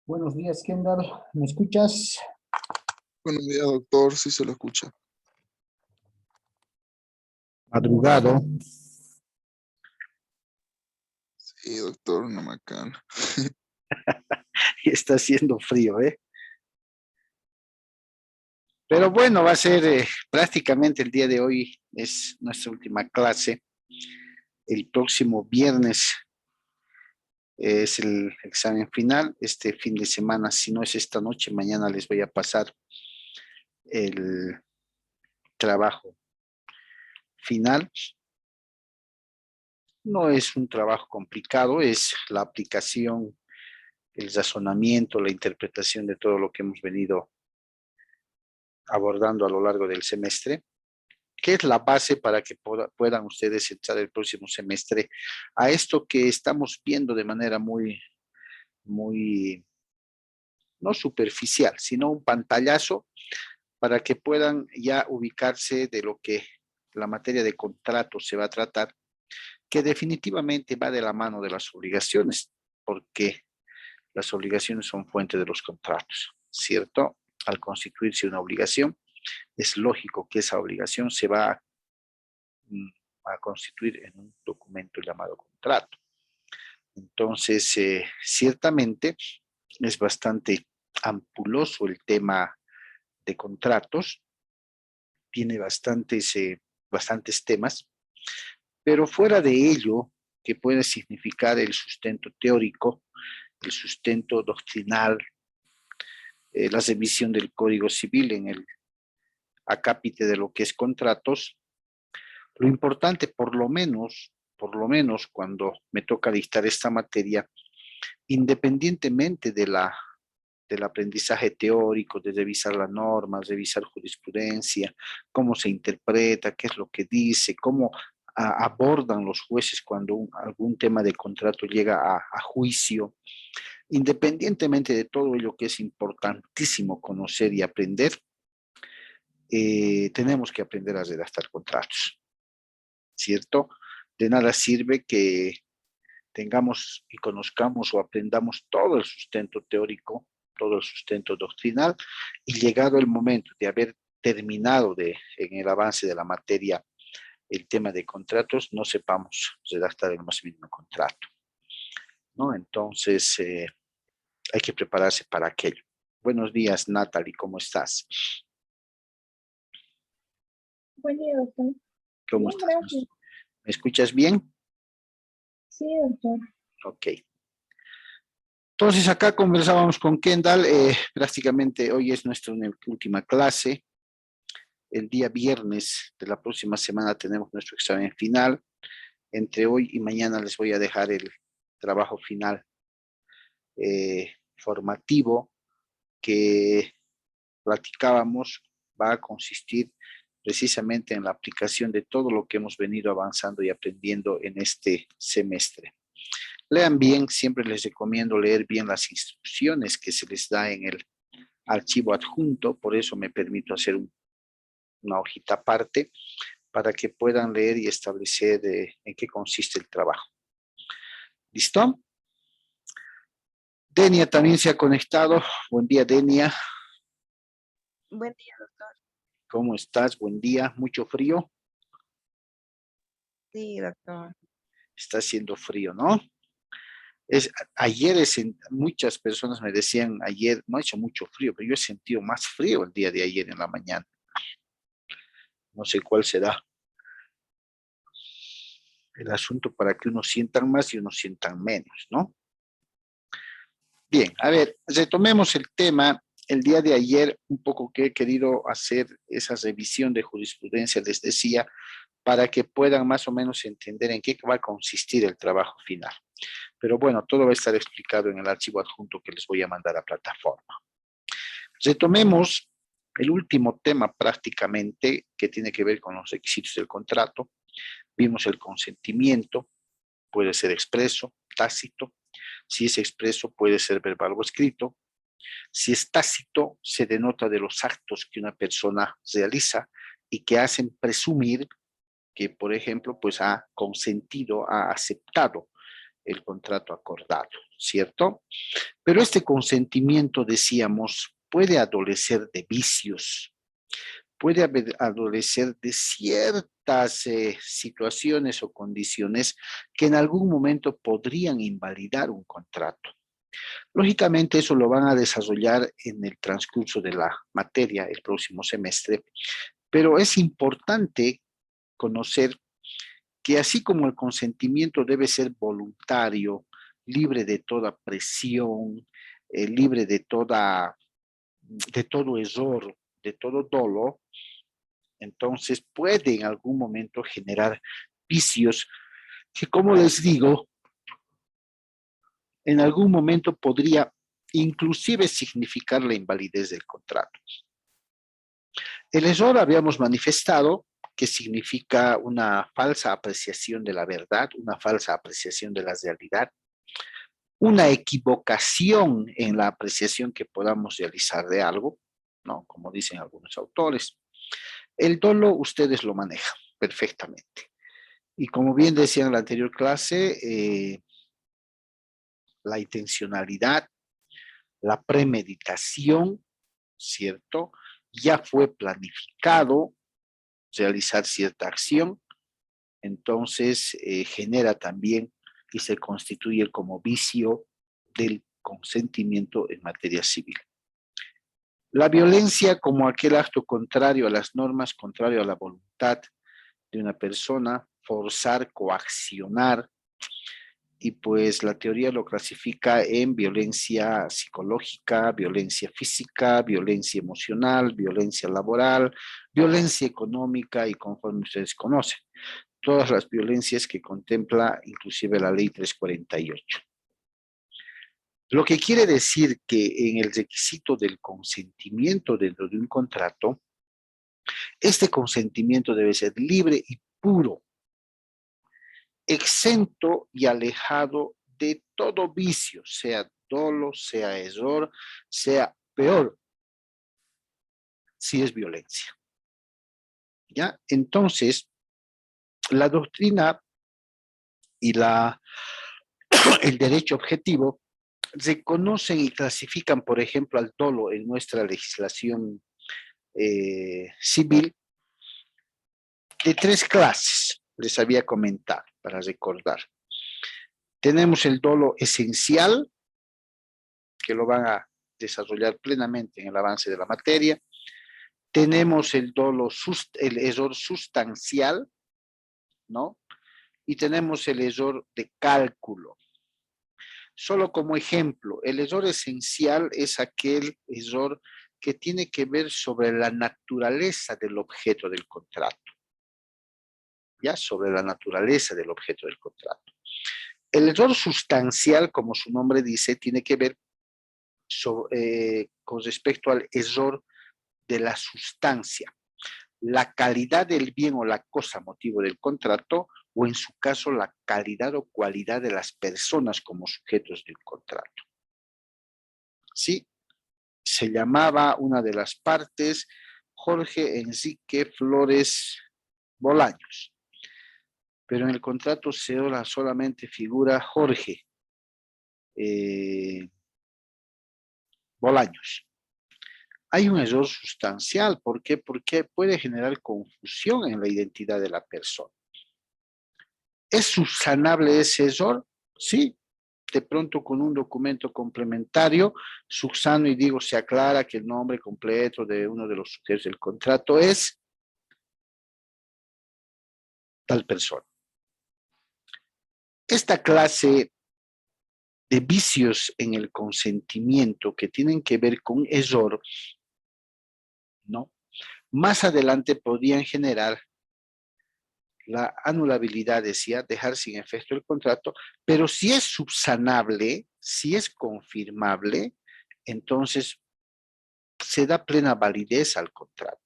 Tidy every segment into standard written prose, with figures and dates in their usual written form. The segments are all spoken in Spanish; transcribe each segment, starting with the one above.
Buenos días, Kendall. ¿Me escuchas? Buenos días, doctor. Sí se lo escucha. Madrugado. Sí, doctor, una macana. Está haciendo frío, ¿eh? Pero bueno, va a ser prácticamente el día de hoy, es nuestra última clase. El próximo viernes es el examen final. Este fin de semana, si no es esta noche, mañana les voy a pasar el trabajo final. No es un trabajo complicado, es la aplicación, el razonamiento, la interpretación de todo lo que hemos venido abordando a lo largo del semestre, que es la base para que puedan ustedes entrar el próximo semestre a esto que estamos viendo de manera muy, no superficial, sino un pantallazo para que puedan ya ubicarse de lo que la materia de contratos se va a tratar, que definitivamente va de la mano de las obligaciones, porque las obligaciones son fuente de los contratos, ¿cierto? Al constituirse una obligación, es lógico que esa obligación se va a constituir en un documento llamado contrato. Entonces, ciertamente es bastante ampuloso el tema de contratos, tiene bastantes temas, pero fuera de ello, que puede significar el sustento teórico, el sustento doctrinal, la revisión del Código Civil en el acápite de lo que es contratos. Lo importante, por lo menos cuando me toca dictar esta materia, independientemente del aprendizaje teórico, de revisar la norma, revisar jurisprudencia, cómo se interpreta, qué es lo que dice, cómo abordan los jueces cuando algún tema de contrato llega a juicio, independientemente de todo ello que es importantísimo conocer y aprender, tenemos que aprender a redactar contratos, ¿cierto? De nada sirve que tengamos y conozcamos o aprendamos todo el sustento teórico, todo el sustento doctrinal, y llegado el momento de haber terminado en el avance de la materia el tema de contratos, no sepamos redactar el más mínimo contrato, ¿no? Entonces, hay que prepararse para aquello. Buenos días, Natalie, ¿cómo estás? Buen día, doctor. ¿Cómo Bien, estás? gracias. ¿Me escuchas bien? Sí, doctor. Ok. Entonces, acá conversábamos con Kendall, prácticamente hoy es nuestra última clase. El día viernes de la próxima semana tenemos nuestro examen final. Entre hoy y mañana les voy a dejar el trabajo final formativo que platicábamos. Va a consistir precisamente en la aplicación de todo lo que hemos venido avanzando y aprendiendo en este semestre. Lean bien, siempre les recomiendo leer bien las instrucciones que se les da en el archivo adjunto, por eso me permito hacer una hojita aparte para que puedan leer y establecer en qué consiste el trabajo. ¿Listo? Denia también se ha conectado. Buen día, Denia. Buen día, doctor. ¿Cómo estás? Buen día. ¿Mucho frío? Sí, doctor. Está haciendo frío, ¿no? Muchas personas me decían ayer, no ha hecho mucho frío, pero yo he sentido más frío el día de ayer en la mañana. No sé cuál será el asunto para que unos sientan más y unos sientan menos, ¿no? Bien, a ver, retomemos el tema. El día de ayer, un poco que he querido hacer esa revisión de jurisprudencia, les decía, para que puedan más o menos entender en qué va a consistir el trabajo final. Pero bueno, todo va a estar explicado en el archivo adjunto que les voy a mandar a plataforma. Retomemos el último tema prácticamente que tiene que ver con los requisitos del contrato. Vimos el consentimiento, puede ser expreso, tácito. Si es expreso, puede ser verbal o escrito. Si es tácito, se denota de los actos que una persona realiza y que hacen presumir que, por ejemplo, pues ha consentido, ha aceptado el contrato acordado, ¿cierto? Pero este consentimiento, decíamos, puede adolecer de vicios, puede adolecer de ciertas situaciones o condiciones que en algún momento podrían invalidar un contrato. Lógicamente eso lo van a desarrollar en el transcurso de la materia el próximo semestre, pero es importante conocer que así como el consentimiento debe ser voluntario, libre de toda presión, libre de todo error, de todo dolo, entonces puede en algún momento generar vicios que, como les digo, en algún momento podría inclusive significar la invalidez del contrato. El error habíamos manifestado que significa una falsa apreciación de la verdad, una falsa apreciación de la realidad, una equivocación en la apreciación que podamos realizar de algo, ¿no? Como dicen algunos autores. El dolo ustedes lo manejan perfectamente. Y como bien decía en la anterior clase, la intencionalidad, la premeditación, ¿cierto? Ya fue planificado realizar cierta acción, entonces genera también y se constituye como vicio del consentimiento en materia civil. La violencia como aquel acto contrario a las normas, contrario a la voluntad de una persona, forzar, coaccionar, y pues la teoría lo clasifica en violencia psicológica, violencia física, violencia emocional, violencia laboral, violencia económica y conforme ustedes conocen, todas las violencias que contempla inclusive la ley 348. Lo que quiere decir que en el requisito del consentimiento dentro de un contrato, este consentimiento debe ser libre y puro, exento y alejado de todo vicio, sea dolo, sea error, sea peor, si es violencia. ¿Ya? Entonces, la doctrina y el derecho objetivo reconocen y clasifican, por ejemplo, al dolo en nuestra legislación civil de 3 clases, les había comentado para recordar. Tenemos el dolo esencial, que lo van a desarrollar plenamente en el avance de la materia. Tenemos el dolo, el error sustancial, ¿no? Y tenemos el error de cálculo. Solo como ejemplo, el error esencial es aquel error que tiene que ver sobre la naturaleza del objeto del contrato. ¿Ya? Sobre la naturaleza del objeto del contrato. El error sustancial, como su nombre dice, tiene que ver con respecto al error de la sustancia, la calidad del bien o la cosa motivo del contrato, o en su caso la calidad o cualidad de las personas como sujetos del contrato. ¿Sí? Se llamaba una de las partes Jorge Enrique Flores Bolaños, pero en el contrato solamente figura Jorge Bolaños. Hay un error sustancial. ¿Por qué? Porque puede generar confusión en la identidad de la persona. ¿Es subsanable ese error? Sí. De pronto con un documento complementario, subsano y digo, se aclara que el nombre completo de uno de los sujetos del contrato es tal persona. Esta clase de vicios en el consentimiento que tienen que ver con error, ¿no? Más adelante podrían generar la anulabilidad, decía, dejar sin efecto el contrato, pero si es subsanable, si es confirmable, entonces se da plena validez al contrato.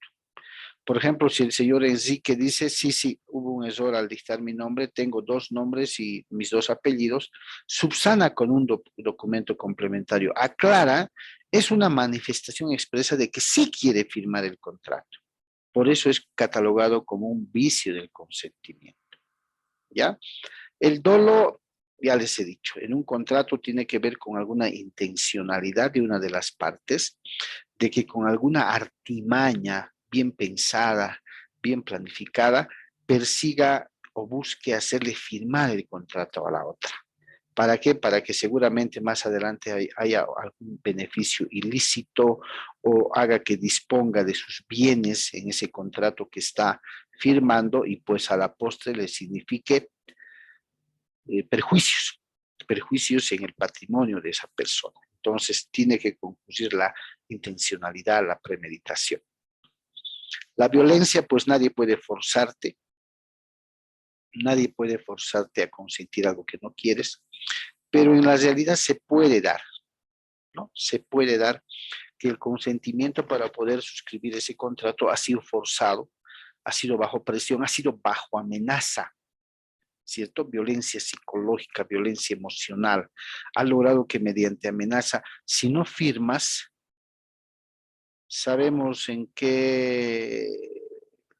Por ejemplo, si el señor Enrique dice, sí, hubo un error al dictar mi nombre, tengo 2 nombres y mis 2 apellidos, subsana con un documento complementario, aclara, es una manifestación expresa de que sí quiere firmar el contrato. Por eso es catalogado como un vicio del consentimiento. ¿Ya? El dolo ya les he dicho, en un contrato tiene que ver con alguna intencionalidad de una de las partes, de que con alguna artimaña bien pensada, bien planificada, persiga o busque hacerle firmar el contrato a la otra. ¿Para qué? Para que seguramente más adelante haya algún beneficio ilícito o haga que disponga de sus bienes en ese contrato que está firmando y pues a la postre le signifique perjuicios en el patrimonio de esa persona. Entonces tiene que concluir la intencionalidad, la premeditación. La violencia, pues nadie puede forzarte a consentir algo que no quieres, pero en la realidad se puede dar, ¿no? Se puede dar que el consentimiento para poder suscribir ese contrato ha sido forzado, ha sido bajo presión, ha sido bajo amenaza, ¿cierto? Violencia psicológica, violencia emocional. Ha logrado que mediante amenaza, si no firmas, sabemos en qué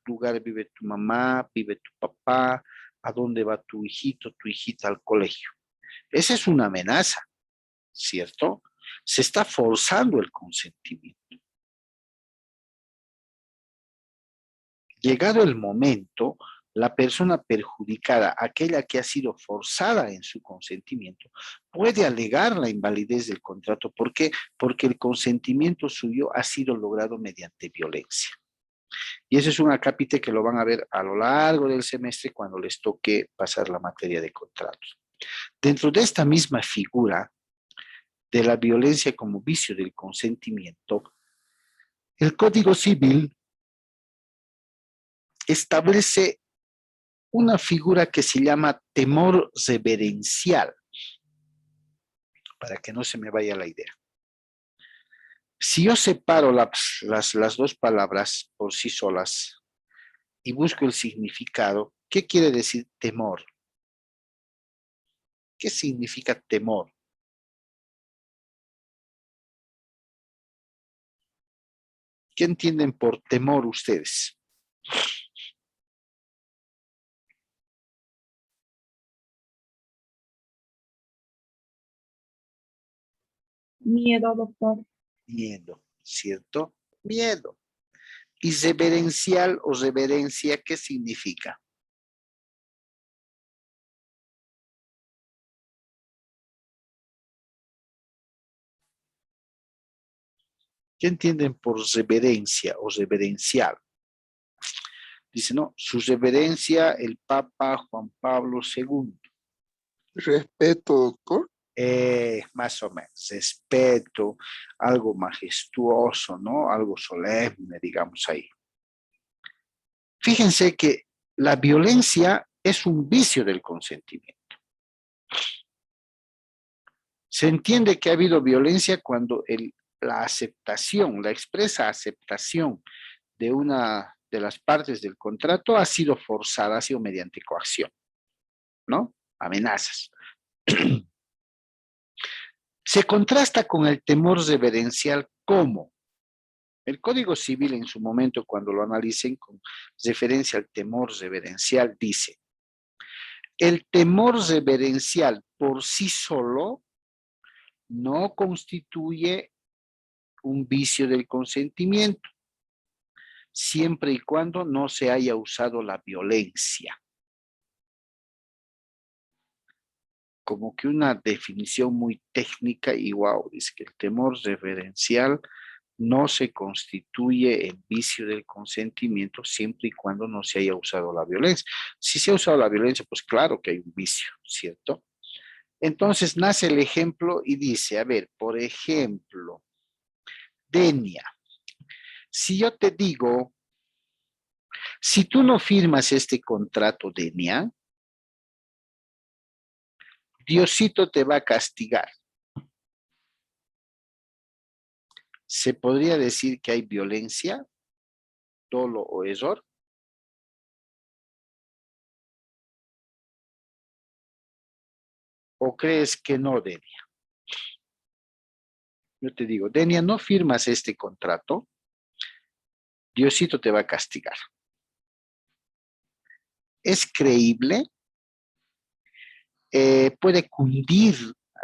lugar vive tu mamá, vive tu papá, a dónde va tu hijito, tu hijita al colegio. Esa es una amenaza, ¿cierto? Se está forzando el consentimiento. Llegado el momento, la persona perjudicada, aquella que ha sido forzada en su consentimiento, puede alegar la invalidez del contrato. ¿Por qué? Porque el consentimiento suyo ha sido logrado mediante violencia. Y ese es un acápite que lo van a ver a lo largo del semestre cuando les toque pasar la materia de contratos. Dentro de esta misma figura de la violencia como vicio del consentimiento, el Código Civil establece una figura que se llama temor reverencial, para que no se me vaya la idea. Si yo separo las dos palabras por sí solas y busco el significado, ¿qué quiere decir temor? ¿Qué significa temor? ¿Qué entienden por temor ustedes? Miedo, doctor. Miedo, ¿cierto? Miedo. ¿Y reverencial o reverencia qué significa? ¿Qué entienden por reverencia o reverencial? Dice, no, su reverencia el Papa Juan Pablo II. Respeto, doctor. Más o menos, respeto, algo majestuoso, ¿no? Algo solemne, digamos ahí. Fíjense que la violencia es un vicio del consentimiento. Se entiende que ha habido violencia cuando la aceptación, la expresa aceptación de una de las partes del contrato ha sido forzada, ha sido mediante coacción, ¿no? Amenazas. Se contrasta con el temor reverencial como el Código Civil en su momento, cuando lo analicen con referencia al temor reverencial, dice, el temor reverencial por sí solo no constituye un vicio del consentimiento, siempre y cuando no se haya usado la violencia. Como que una definición muy técnica y wow, dice que el temor reverencial no se constituye en vicio del consentimiento siempre y cuando no se haya usado la violencia. Si se ha usado la violencia, pues claro que hay un vicio, ¿cierto? Entonces nace el ejemplo y dice, a ver, por ejemplo, Denia, si yo te digo, si tú no firmas este contrato, Denia, Diosito te va a castigar. ¿Se podría decir que hay violencia, dolo o error? ¿O crees que no, Denia? Yo te digo, Denia, no firmas este contrato, Diosito te va a castigar. ¿Es creíble? puede cundir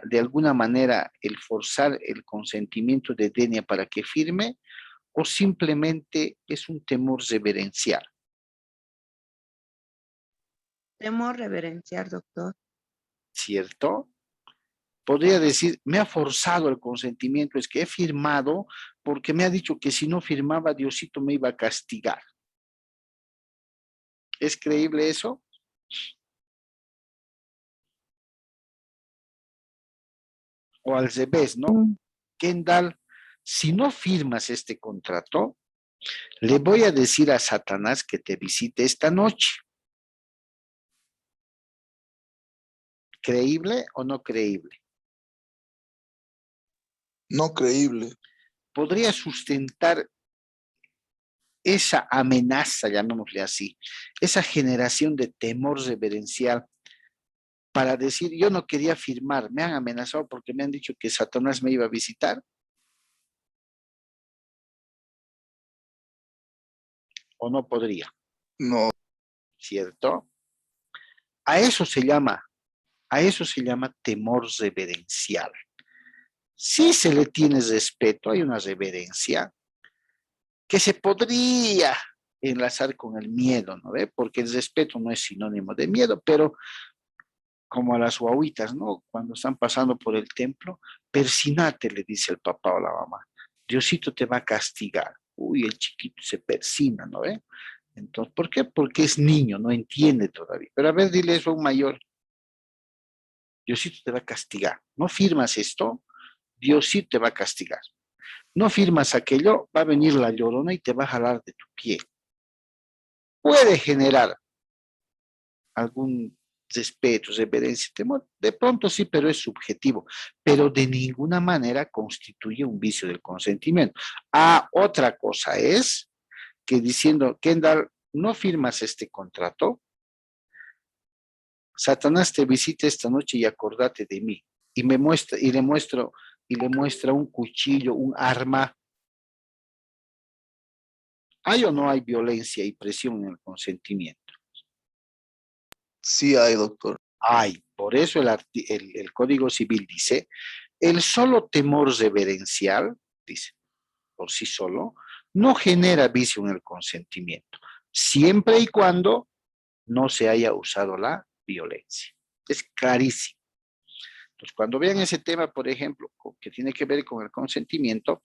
de alguna manera el forzar el consentimiento de Denia para que firme, o simplemente es un temor reverencial. Temor reverenciar, doctor. ¿Cierto? Podría decir, me ha forzado el consentimiento, es que he firmado porque me ha dicho que si no firmaba, Diosito me iba a castigar. ¿Es creíble eso? O al revés, ¿no? Kendall, si no firmas este contrato, le voy a decir a Satanás que te visite esta noche. ¿Creíble o no creíble? No creíble. Podría sustentar esa amenaza, llamémosle así, esa generación de temor reverencial para decir, yo no quería firmar, me han amenazado porque me han dicho que Satanás me iba a visitar. ¿O no podría? No. ¿Cierto? A eso se llama temor reverencial. Si se le tiene respeto, hay una reverencia que se podría enlazar con el miedo, ¿no ve? Porque el respeto no es sinónimo de miedo, pero como a las guaguitas, ¿no? Cuando están pasando por el templo, persinate, le dice el papá o la mamá. Diosito te va a castigar. Uy, el chiquito se persina, ¿no ve? Entonces, ¿por qué? Porque es niño, no entiende todavía. Pero a ver, dile eso a un mayor. Diosito te va a castigar. ¿No firmas esto? Diosito te va a castigar. No firmas aquello, va a venir la llorona y te va a jalar de tu pie. Puede generar algún respeto, reverencia, temor. De pronto sí, pero es subjetivo. Pero de ninguna manera constituye un vicio del consentimiento. Otra cosa es que diciendo, Kendall, no firmas este contrato, Satanás te visita esta noche y acordate de mí. Y le muestra un cuchillo, un arma. ¿Hay o no hay violencia y presión en el consentimiento? Sí hay, doctor. Hay. Por eso el Código Civil dice, el solo temor reverencial, dice, por sí solo, no genera vicio en el consentimiento, siempre y cuando no se haya usado la violencia. Es clarísimo. Entonces, cuando vean ese tema, por ejemplo, que tiene que ver con el consentimiento,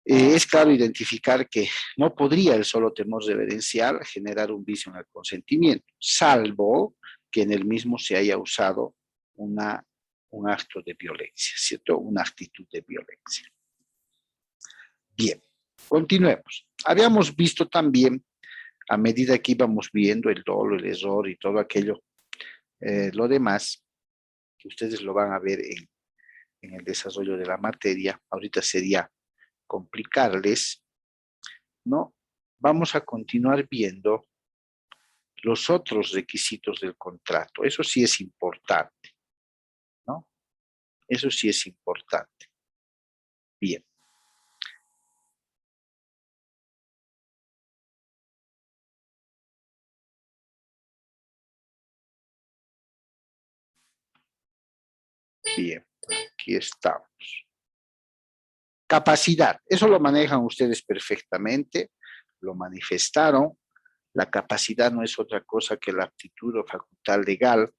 es claro identificar que no podría el solo temor reverencial generar un vicio en el consentimiento, salvo que en el mismo se haya usado un acto de violencia, ¿cierto? Una actitud de violencia. Bien, continuemos. Habíamos visto también, a medida que íbamos viendo el dolo, el error y todo aquello, lo demás, que ustedes lo van a ver en el desarrollo de la materia, ahorita sería complicarles, ¿no? Vamos a continuar viendo los otros requisitos del contrato. Eso sí es importante, ¿no? Eso sí es importante. Bien. Bien, aquí estamos. Capacidad, eso lo manejan ustedes perfectamente, lo manifestaron. La capacidad no es otra cosa que la aptitud o facultad legal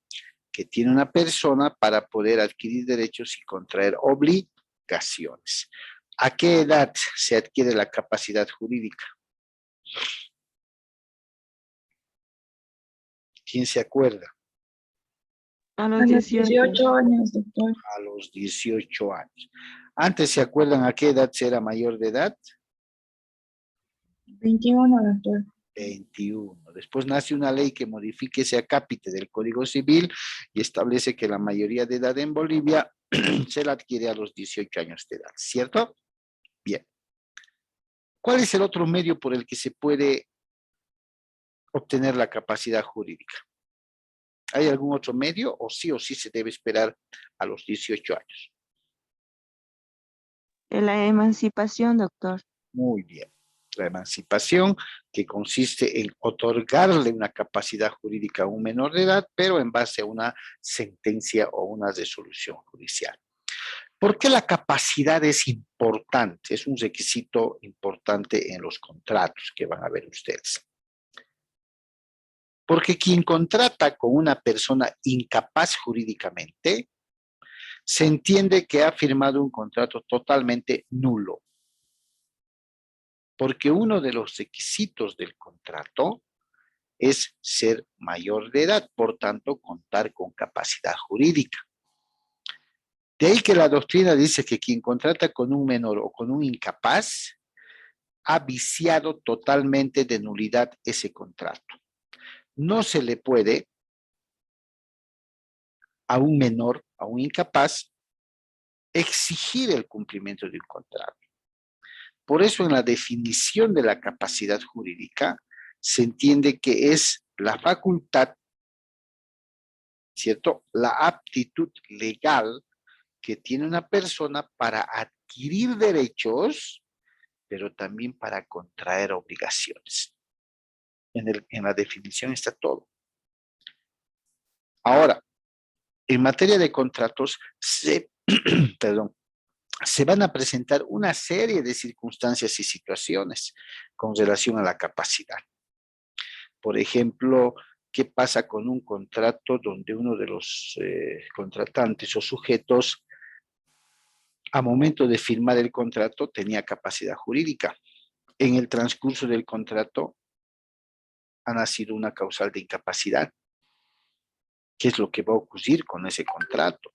que tiene una persona para poder adquirir derechos y contraer obligaciones. ¿A qué edad se adquiere la capacidad jurídica? ¿Quién se acuerda? A A los los 18. 18 años, doctor. A los 18 años. ¿Antes se acuerdan a qué edad se era mayor de edad? 21, doctor. 21. Después nace una ley que modifique ese acápite del Código Civil y establece que la mayoría de edad en Bolivia se la adquiere a los 18 años de edad, ¿cierto? Bien. ¿Cuál es el otro medio por el que se puede obtener la capacidad jurídica? ¿Hay algún otro medio o sí se debe esperar a los 18 años? De la emancipación, doctor. Muy bien. La emancipación, que consiste en otorgarle una capacidad jurídica a un menor de edad, pero en base a una sentencia o una resolución judicial. ¿Por qué la capacidad es importante? Es un requisito importante en los contratos que van a ver ustedes. Porque quien contrata con una persona incapaz jurídicamente, se entiende que ha firmado un contrato totalmente nulo. Porque uno de los requisitos del contrato es ser mayor de edad, por tanto, contar con capacidad jurídica. De ahí que la doctrina dice que quien contrata con un menor o con un incapaz ha viciado totalmente de nulidad ese contrato. No se le puede a un menor, a un incapaz, exigir el cumplimiento de un contrato. Por eso en la definición de la capacidad jurídica se entiende que es la facultad, ¿cierto? La aptitud legal que tiene una persona para adquirir derechos, pero también para contraer obligaciones. En la definición está todo. Ahora, en materia de contratos, se van a presentar una serie de circunstancias y situaciones con relación a la capacidad. Por ejemplo, ¿qué pasa con un contrato donde uno de los contratantes o sujetos, a momento de firmar el contrato, tenía capacidad jurídica? En el transcurso del contrato ha nacido una causal de incapacidad. ¿Qué es lo que va a ocurrir con ese contrato?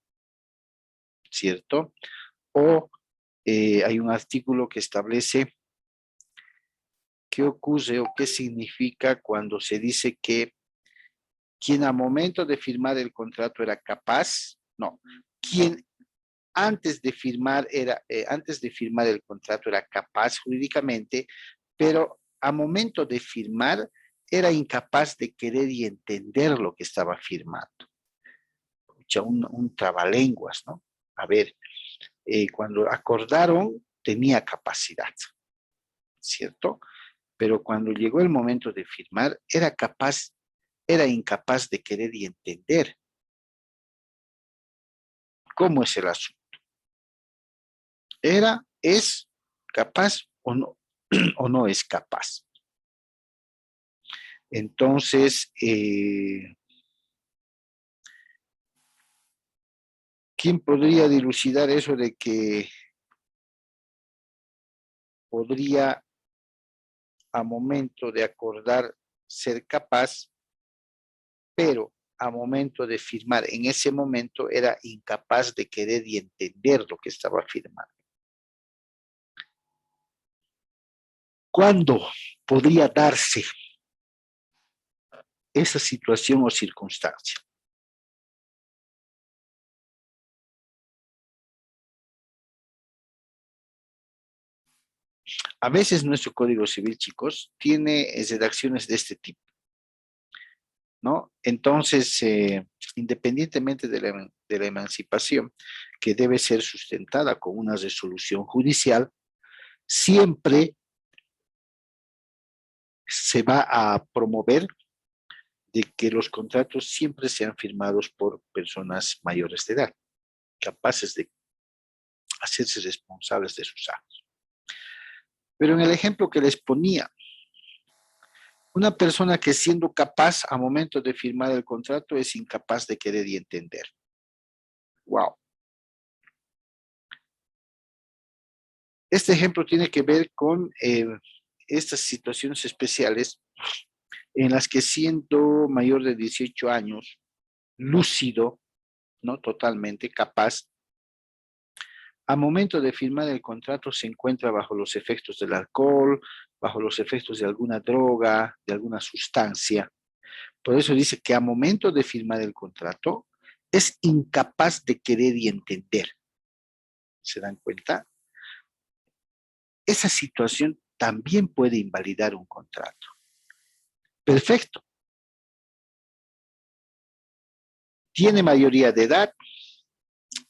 ¿Cierto? O hay un artículo que establece qué ocurre o qué significa cuando se dice que quien a momento de firmar el contrato era capaz, no, quien antes de firmar el contrato era capaz jurídicamente, pero a momento de firmar era incapaz de querer y entender lo que estaba firmando. Un trabalenguas, ¿no? A ver, cuando acordaron tenía capacidad, ¿cierto? Pero cuando llegó el momento de firmar era incapaz de querer y entender cómo es el asunto. Es capaz o no es capaz. Entonces, ¿quién podría dilucidar eso de que podría a momento de acordar ser capaz, pero a momento de firmar, en ese momento era incapaz de querer y entender lo que estaba firmando? ¿Cuándo podría darse esa situación o circunstancia? A veces nuestro Código Civil, chicos, tiene redacciones de este tipo, ¿no? Entonces, independientemente de la emancipación, que debe ser sustentada con una resolución judicial, siempre se va a promover de que los contratos siempre sean firmados por personas mayores de edad, capaces de hacerse responsables de sus actos. Pero en el ejemplo que les ponía, una persona que siendo capaz a momento de firmar el contrato es incapaz de querer y entender. Wow. Este ejemplo tiene que ver con estas situaciones especiales en las que siendo mayor de 18 años, lúcido, ¿no? Totalmente capaz, a momento de firmar el contrato se encuentra bajo los efectos del alcohol, bajo los efectos de alguna droga, de alguna sustancia. Por eso dice que a momento de firmar el contrato es incapaz de querer y entender. ¿Se dan cuenta? Esa situación también puede invalidar un contrato. Perfecto. Tiene mayoría de edad,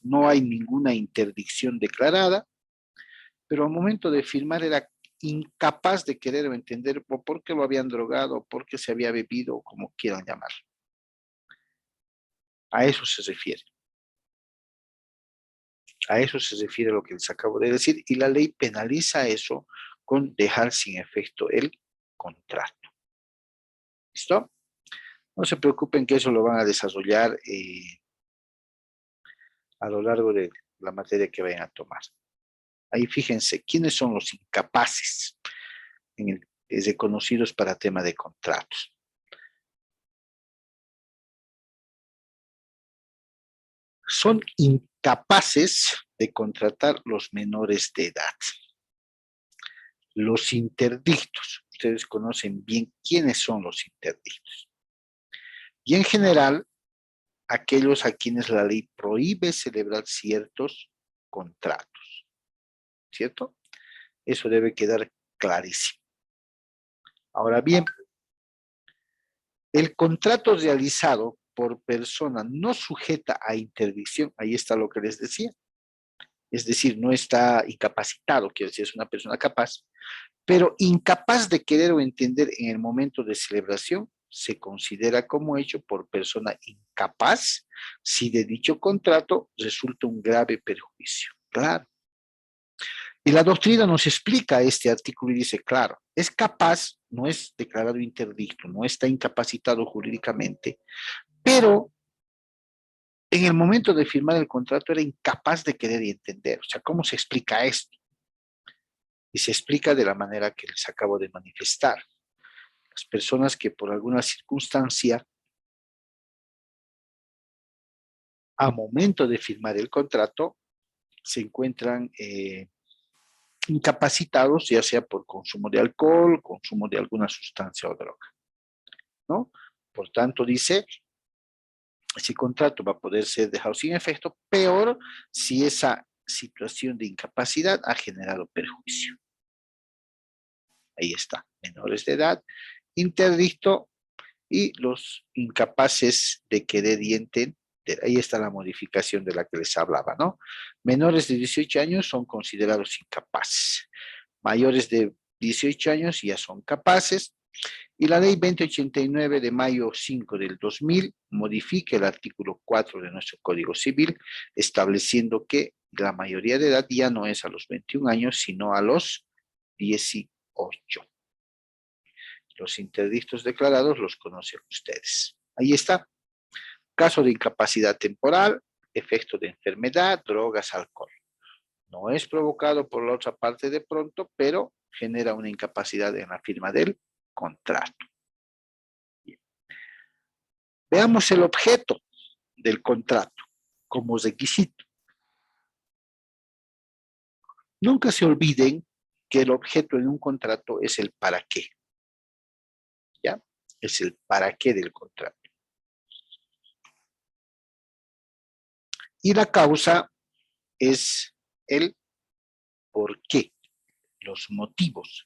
no hay ninguna interdicción declarada, pero al momento de firmar era incapaz de querer o entender o porque lo habían drogado, o porque se había bebido, o como quieran llamarlo. A eso se refiere. A eso se refiere lo que les acabo de decir, y la ley penaliza eso con dejar sin efecto el contrato. ¿Listo? No se preocupen que eso lo van a desarrollar a lo largo de la materia que vayan a tomar. Ahí fíjense, ¿quiénes son los incapaces reconocidos para tema de contratos? Son incapaces de contratar los menores de edad. Los interdictos. Ustedes conocen bien quiénes son los interdictos. Y en general, aquellos a quienes la ley prohíbe celebrar ciertos contratos. ¿Cierto? Eso debe quedar clarísimo. Ahora bien, el contrato realizado por persona no sujeta a interdicción, ahí está lo que les decía. Es decir, no está incapacitado, quiere decir, es una persona capaz, pero incapaz de querer o entender en el momento de celebración, se considera como hecho por persona incapaz si de dicho contrato resulta un grave perjuicio. Claro. Y la doctrina nos explica este artículo y dice, claro, es capaz, no es declarado interdicto, no está incapacitado jurídicamente, pero en el momento de firmar el contrato era incapaz de querer y entender. O sea, ¿cómo se explica esto? Y se explica de la manera que les acabo de manifestar. Las personas que por alguna circunstancia, a momento de firmar el contrato, se encuentran incapacitados, ya sea por consumo de alcohol, consumo de alguna sustancia o droga, ¿no? Por tanto, dice, ese contrato va a poder ser dejado sin efecto, peor si esa situación de incapacidad ha generado perjuicio. Ahí está, menores de edad, interdicto y los incapaces de querer y entender. Ahí está la modificación de la que les hablaba, ¿no? Menores de 18 años son considerados incapaces. Mayores de 18 años ya son capaces. Y la ley 2089 de mayo 5 del 2000 modifica el artículo 4 de nuestro Código Civil, estableciendo que la mayoría de edad ya no es a los 21 años, sino a los 18. Los interdictos declarados los conocen ustedes. Ahí está. Caso de incapacidad temporal, efecto de enfermedad, drogas, alcohol. No es provocado por la otra parte de pronto, pero genera una incapacidad en la firma del contrato. Bien. Veamos el objeto del contrato como requisito. Nunca se olviden que el objeto en un contrato es el para qué. ¿Ya? Es el para qué del contrato. Y la causa es el por qué, los motivos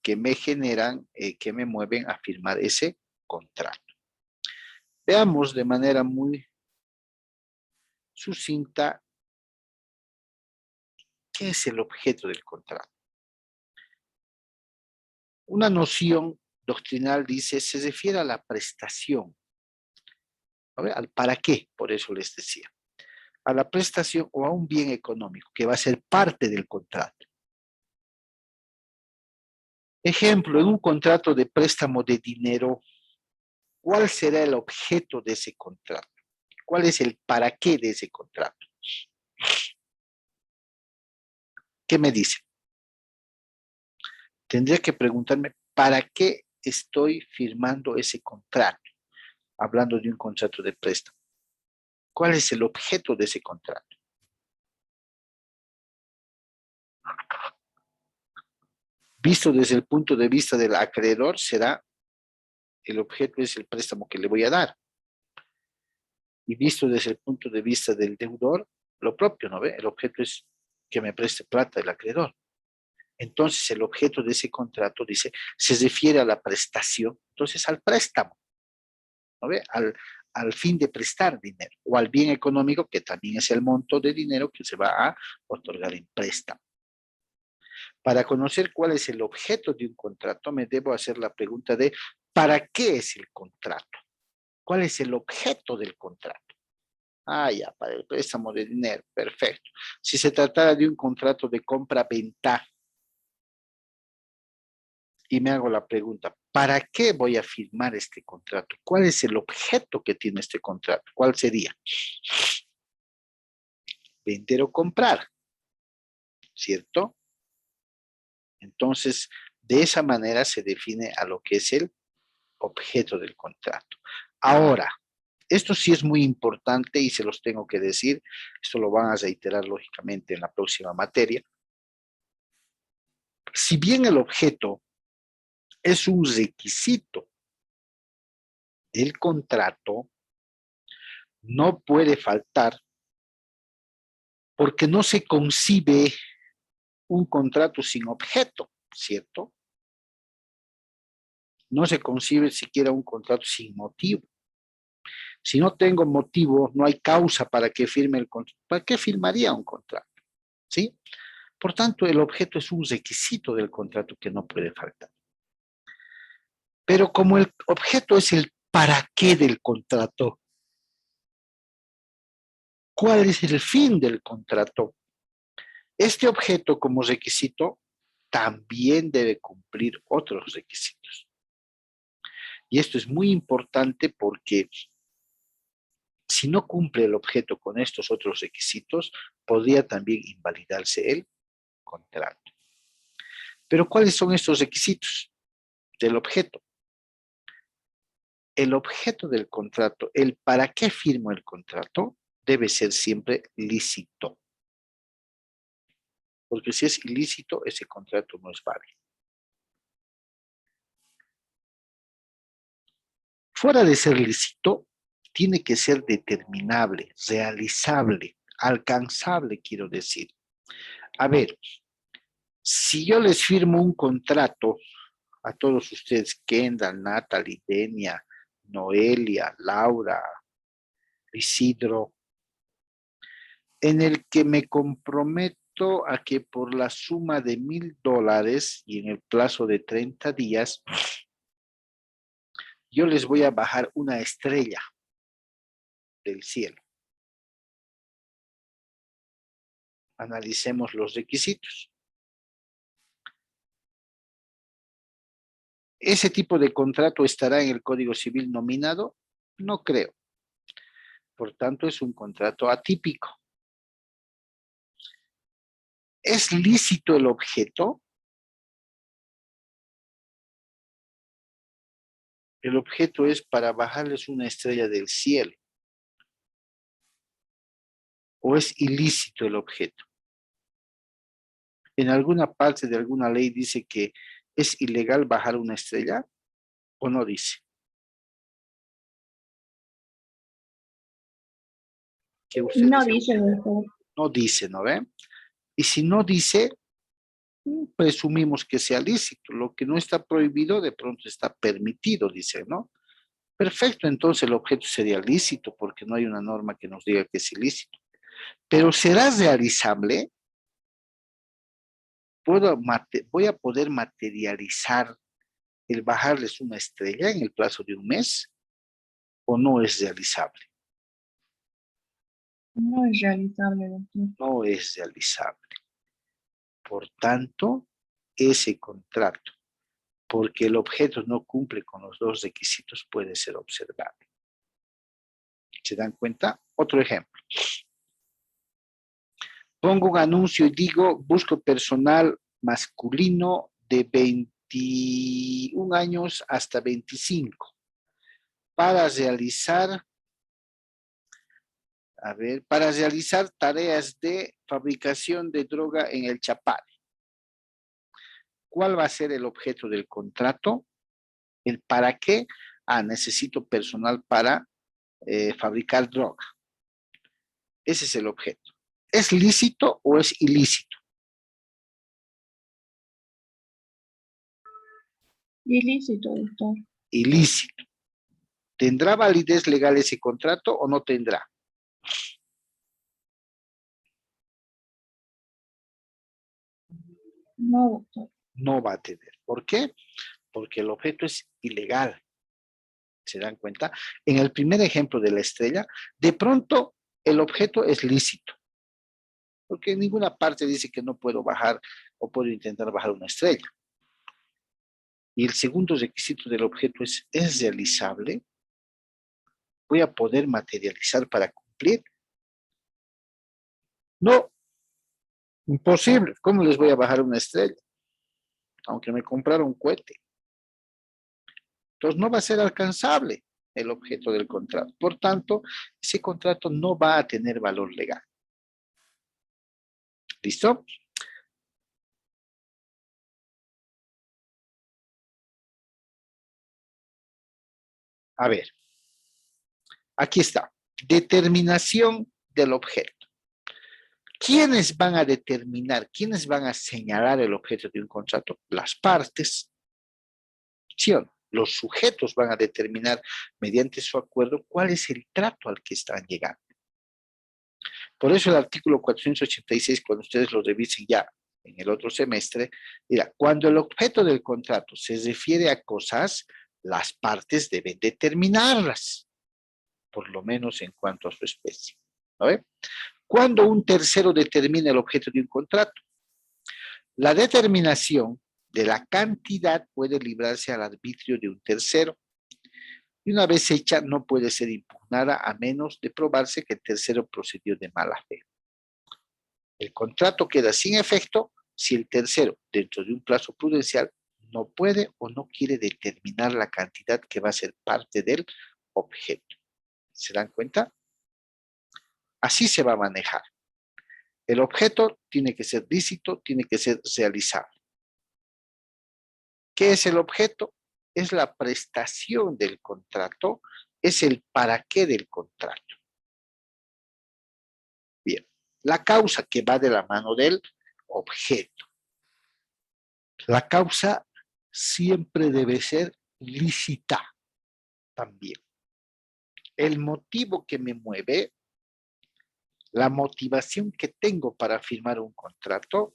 que me generan, que me mueven a firmar ese contrato. Veamos de manera muy sucinta qué es el objeto del contrato. Una noción doctrinal dice, se refiere a la prestación, ¿no? Al para qué, por eso les decía. A la prestación o a un bien económico que va a ser parte del contrato. Ejemplo, en un contrato de préstamo de dinero, ¿cuál será el objeto de ese contrato? ¿Cuál es el para qué de ese contrato? ¿Qué me dice? Tendría que preguntarme, ¿para qué estoy firmando ese contrato? Hablando de un contrato de préstamo. ¿Cuál es el objeto de ese contrato? Visto desde el punto de vista del acreedor, será el objeto es el préstamo que le voy a dar. Y visto desde el punto de vista del deudor, lo propio, ¿no ve? El objeto es que me preste plata el acreedor. Entonces, el objeto de ese contrato, dice, se refiere a la prestación, entonces al préstamo, ¿no ve? Al fin de prestar dinero, o al bien económico, que también es el monto de dinero que se va a otorgar en préstamo. Para conocer cuál es el objeto de un contrato, me debo hacer la pregunta de ¿para qué es el contrato? ¿Cuál es el objeto del contrato? Ah, ya, para el préstamo de dinero, perfecto. Si se tratara de un contrato de compra-venta, y me hago la pregunta, ¿para qué voy a firmar este contrato? ¿Cuál es el objeto que tiene este contrato? ¿Cuál sería? Vender o comprar, ¿cierto? Entonces, de esa manera se define a lo que es el objeto del contrato. Ahora, esto sí es muy importante y se los tengo que decir, esto lo van a reiterar lógicamente en la próxima materia. Si bien el objeto es un requisito del contrato, no puede faltar porque no se concibe un contrato sin objeto, ¿cierto? No se concibe siquiera un contrato sin motivo. Si no tengo motivo, no hay causa para que firme el contrato. ¿Para qué firmaría un contrato? ¿Sí? Por tanto, el objeto es un requisito del contrato que no puede faltar. Pero como el objeto es el para qué del contrato, ¿cuál es el fin del contrato? Este objeto como requisito también debe cumplir otros requisitos. Y esto es muy importante porque si no cumple el objeto con estos otros requisitos, podría también invalidarse el contrato. Pero ¿cuáles son estos requisitos del objeto? El objeto del contrato, el para qué firmo el contrato, debe ser siempre lícito. Porque si es ilícito, ese contrato no es válido. Fuera de ser lícito, tiene que ser determinable, realizable, alcanzable, quiero decir. A ver, si yo les firmo un contrato a todos ustedes, Kendall, Natalie, Denia, Noelia, Laura, Isidro, en el que me comprometo a que por la suma de $1,000 y en el plazo de 30 días, yo les voy a bajar una estrella del cielo. Analicemos los requisitos. ¿Ese tipo de contrato estará en el Código Civil nominado? No creo. Por tanto, es un contrato atípico. ¿Es lícito el objeto? El objeto es para bajarles una estrella del cielo. ¿O es ilícito el objeto? ¿En alguna parte de alguna ley dice que es ilegal bajar una estrella? ¿O no dice? ¿Qué ustedes No dicen? dice, doctor. No dice, ¿no ven? Y si no dice, presumimos que sea lícito. Lo que no está prohibido, de pronto está permitido, dice, ¿no? Perfecto, entonces el objeto sería lícito porque no hay una norma que nos diga que es ilícito. Pero ¿será realizable? ¿Voy a poder materializar el bajarles una estrella en el plazo de un mes? ¿O no es realizable? No es realizable, doctor. No es realizable. Por tanto, ese contrato, porque el objeto no cumple con los dos requisitos, puede ser observable. ¿Se dan cuenta? Otro ejemplo. Pongo un anuncio y digo, busco personal masculino de 21 años hasta 25 para realizar tareas de fabricación de droga en el Chapare. ¿Cuál va a ser el objeto del contrato? ¿El para qué? Necesito personal para fabricar droga. Ese es el objeto. ¿Es lícito o es ilícito? Ilícito, doctor. Ilícito. ¿Tendrá validez legal ese contrato o no tendrá? No, doctor. No va a tener. ¿Por qué? Porque el objeto es ilegal. ¿Se dan cuenta? En el primer ejemplo de la estrella, de pronto el objeto es lícito. Porque en ninguna parte dice que no puedo bajar o puedo intentar bajar una estrella. Y el segundo requisito del objeto ¿es realizable? ¿Voy a poder materializar para cumplir? No, imposible. ¿Cómo les voy a bajar una estrella? Aunque me comprara un cohete. Entonces no va a ser alcanzable el objeto del contrato. Por tanto, ese contrato no va a tener valor legal. ¿Listo? A ver, aquí está. Determinación del objeto. ¿Quiénes van a determinar, quiénes van a señalar el objeto de un contrato? Las partes. ¿Sí o no? Los sujetos van a determinar mediante su acuerdo cuál es el trato al que están llegando. Por eso el artículo 486, cuando ustedes lo revisen ya en el otro semestre, dirá, cuando el objeto del contrato se refiere a cosas, las partes deben determinarlas, por lo menos en cuanto a su especie. ¿No ve? Cuando un tercero determina el objeto de un contrato, la determinación de la cantidad puede librarse al arbitrio de un tercero. Y una vez hecha, no puede ser impugnada a menos de probarse que el tercero procedió de mala fe. El contrato queda sin efecto si el tercero, dentro de un plazo prudencial, no puede o no quiere determinar la cantidad que va a ser parte del objeto. ¿Se dan cuenta? Así se va a manejar. El objeto tiene que ser lícito, tiene que ser realizable. ¿Qué es el objeto? Es la prestación del contrato, es el para qué del contrato. Bien, la causa que va de la mano del objeto. La causa siempre debe ser lícita también. El motivo que me mueve, la motivación que tengo para firmar un contrato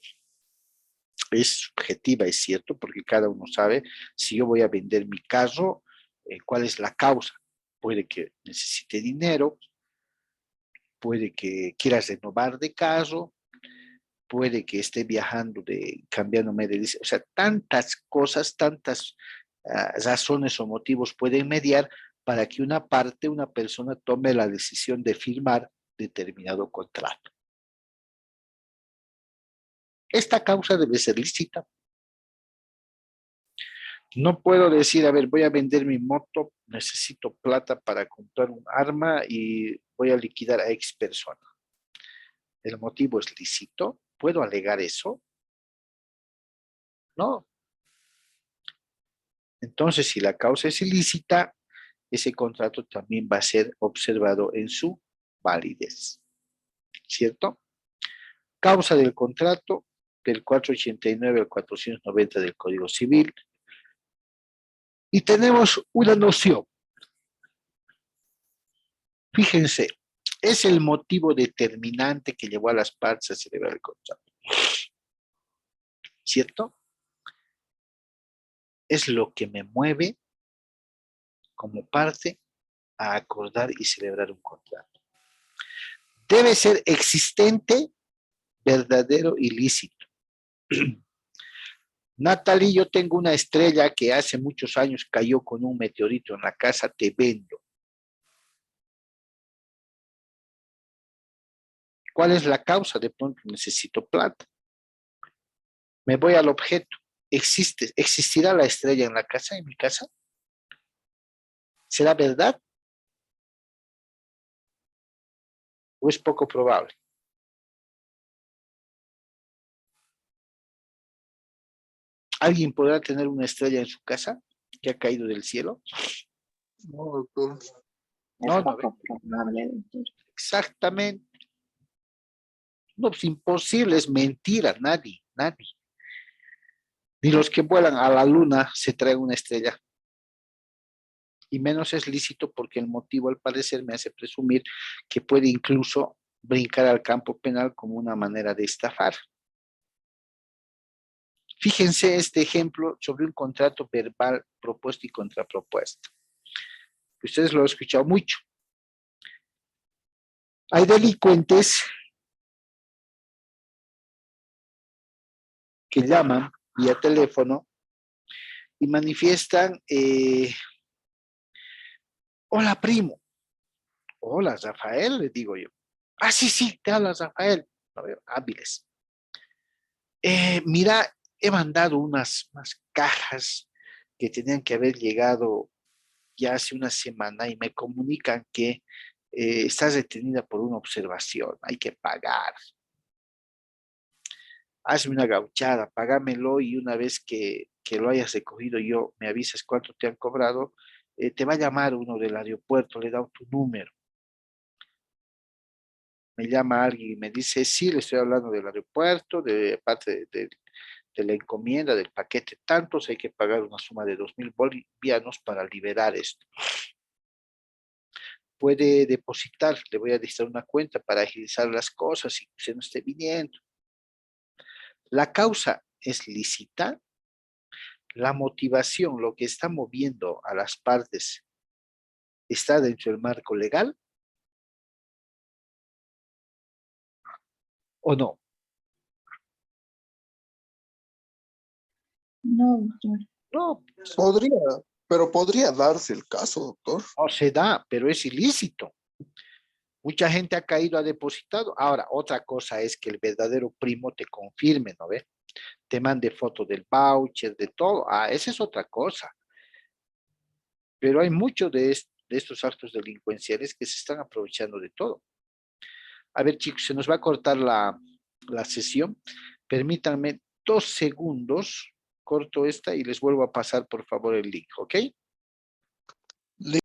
es subjetiva, es cierto, porque cada uno sabe si yo voy a vender mi carro, cuál es la causa. Puede que necesite dinero, puede que quiera renovar de carro, puede que esté viajando, cambiándome de licencia. O sea, tantas cosas, tantas razones o motivos pueden mediar para que una persona tome la decisión de firmar determinado contrato. Esta causa debe ser lícita. No puedo decir, a ver, voy a vender mi moto, necesito plata para comprar un arma y voy a liquidar a X persona. ¿El motivo es lícito? ¿Puedo alegar eso? No. Entonces, si la causa es ilícita, ese contrato también va a ser observado en su validez. ¿Cierto? Causa del contrato del 489 al 490 del Código Civil. Y tenemos una noción. Fíjense, es el motivo determinante que llevó a las partes a celebrar el contrato. ¿Cierto? Es lo que me mueve como parte a acordar y celebrar un contrato. Debe ser existente, verdadero y lícito. Natalie, yo tengo una estrella que hace muchos años cayó con un meteorito en la casa, te vendo. ¿Cuál es la causa? De pronto necesito plata. Me voy al objeto. ¿Existirá la estrella en la casa, en mi casa? ¿Será verdad? ¿O es poco probable? ¿Alguien podrá tener una estrella en su casa que ha caído del cielo? No, doctor. Es No, poco probable, doctor. exactamente. No, es imposible, es mentira, nadie. Ni los que vuelan a la luna se traen una estrella. Y menos es lícito porque el motivo, al parecer, me hace presumir que puede incluso brincar al campo penal como una manera de estafar. Fíjense este ejemplo sobre un contrato verbal propuesto y contrapropuesto. Ustedes lo han escuchado mucho. Hay delincuentes que llaman vía teléfono y manifiestan, hola primo, hola Rafael, le digo yo. Ah, sí, sí, te habla Rafael. A ver, hábiles. Mira, he mandado unas cajas que tenían que haber llegado ya hace una semana y me comunican que estás detenida por una observación, hay que pagar. Hazme una gauchada, págamelo y una vez que lo hayas recogido yo, me avisas cuánto te han cobrado, te va a llamar uno del aeropuerto, le da tu número. Me llama alguien y me dice, sí, le estoy hablando del aeropuerto, de parte de la encomienda, del paquete tantos, hay que pagar una suma de 2,000 bolivianos para liberar esto. Puede depositar, le voy a dictar una cuenta para agilizar las cosas y que usted no esté viniendo. La causa es lícita. La motivación, lo que está moviendo a las partes, está dentro del marco legal o no. No, doctor. No, Podría, pero podría darse el caso, doctor. no se da, pero es ilícito. Mucha gente ha caído, ha depositado. Ahora, otra cosa es que el verdadero primo te confirme, ¿no ve? Te mande foto del voucher, de todo. Ah, esa es otra cosa. Pero hay muchos de estos actos delincuenciales que se están aprovechando de todo. A ver, chicos, se nos va a cortar la sesión. Permítanme 2 segundos, corto esta y les vuelvo a pasar, por favor, el link, ¿ok?